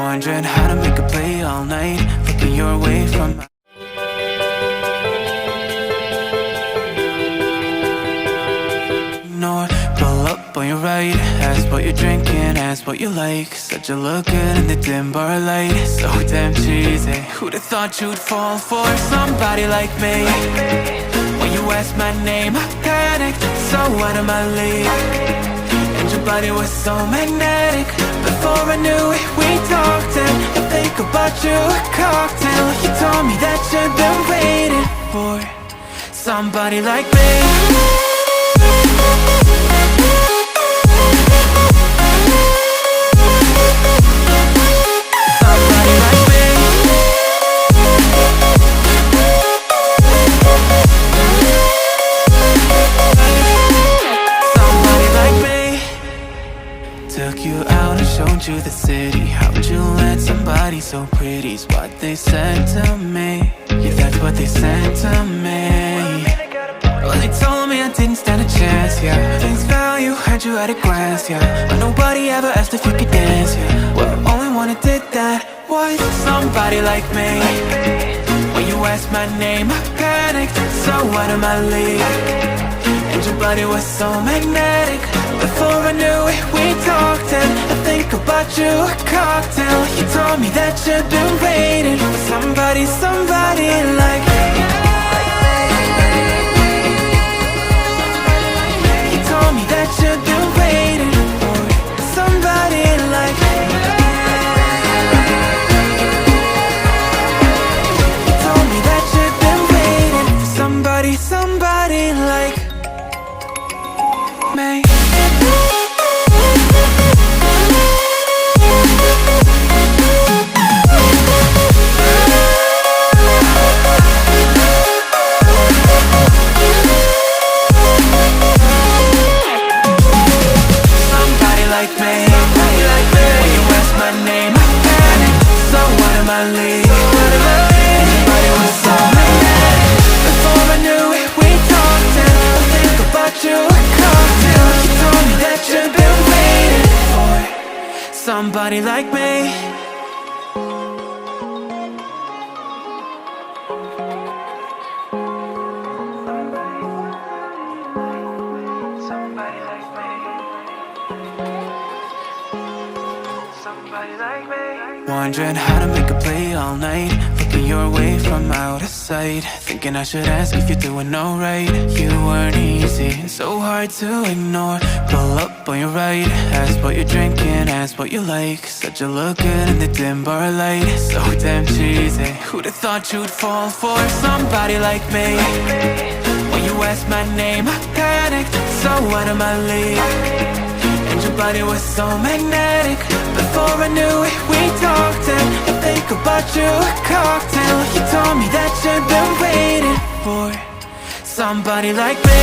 Wondering how to make a play all night, looking your way from ignore. Pull up on your right, ask what you're drinking, ask what you like. Said you look good in the dim bar light, so damn cheesy. Who'd have thought you'd fall for somebody like me? When you asked my name, I panicked, so out of my league. And your body was so magnetic. Before I knew it, we talked, and I think about you a cocktail. You told me that you've been waiting for somebody like me. Took you out and showed you the city. How'd you let somebody so pretty's what they said to me? Yeah, that's what they said to me. Well, they told me I didn't stand a chance, yeah. Face value, had you at a glance, yeah. But nobody ever asked if you could dance, yeah. Well, the only one who did that was somebody like me. When you asked my name, I panicked, so out of my league. And your body was so magnetic. Before I knew it, we talked, and I think about you a cocktail. You told me that you've been waiting for somebody like me. You told me that you've been waiting for somebody like me. You told me that you've been waiting for somebody like me. Somebody like me. Somebody like me. Somebody like me. Wondering how to make a play all night, looking your way from out of sight. Thinking I should ask if you're doing alright. You weren't easy, so hard to ignore. Pull up on your right, ask what you're drinking, ask what you like. Said you look good in the dim bar light, so damn cheesy. Who'd have thought you'd fall for somebody like me? When you asked my name, I panicked, so out of my league. And your body was so magnetic. Before I knew it, we talked, and I think about you a cocktail. You told me that you've been waiting for somebody like me.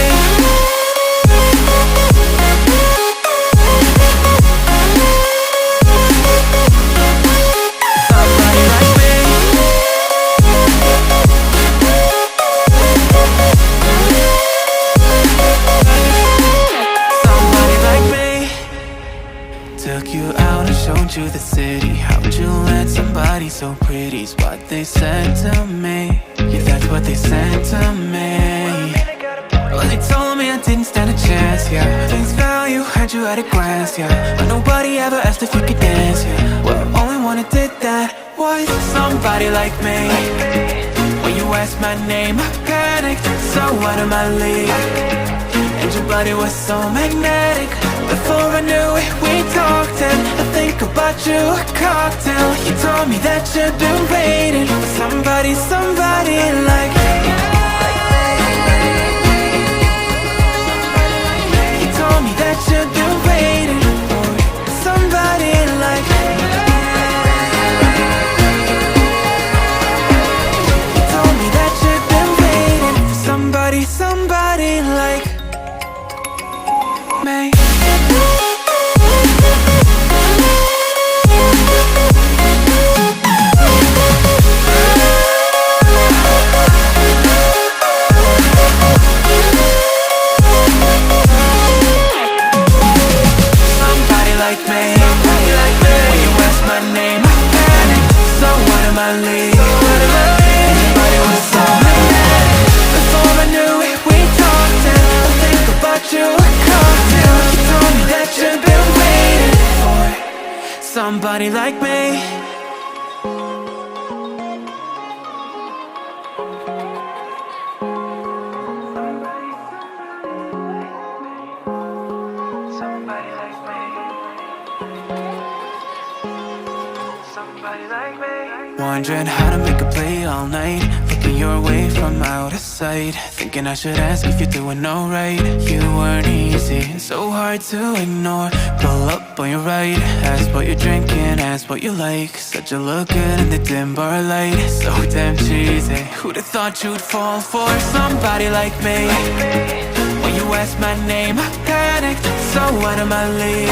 Took you out and showed you the city. How'd you let somebody so pretty's what they said to me? Yeah, that's what they said to me. Well, they told me I didn't stand a chance, yeah. Face value, had you at a glance, yeah. But nobody ever asked if you could dance, yeah. Well, the only one who did that was somebody like me. When you asked my name, I panicked, so out of my league. And your body was so magnetic. Before I knew it, we talked, and I think about you a cocktail. You told me that you've been waiting for somebody like me. You told me that you've been waiting for somebody like me. You told me that you've been waiting for somebody like me. Somebody like me. When you ask my name, somebody like me. Somebody like me. Somebody like me. Wondering how to make a play all night, looking your way from out of sight, thinking I should ask if you're doing alright. You weren't easy, so hard to ignore. Pull up on your right, ask what you're drinking, ask what you like. Said you look good in the dim bar light, so damn cheesy. Who'd have thought you'd fall for somebody like me? When you asked my name, I panicked, so out of my league.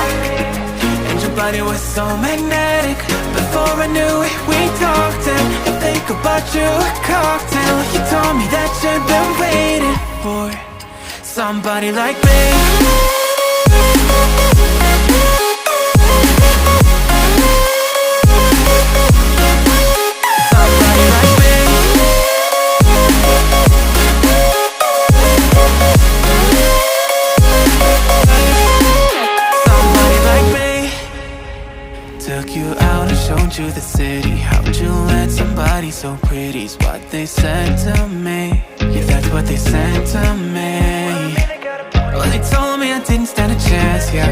And your body was so magnetic. Before I knew it, we talked, and I think about you a cocktail. You told me that you'd been waiting for somebody like me. Somebody like me. Somebody like me. Took you out and showed you the city. How'd you let somebody so pretty's what they said to me? Yeah, that's what they said to me. Well, they told me I didn't stand a chance, yeah.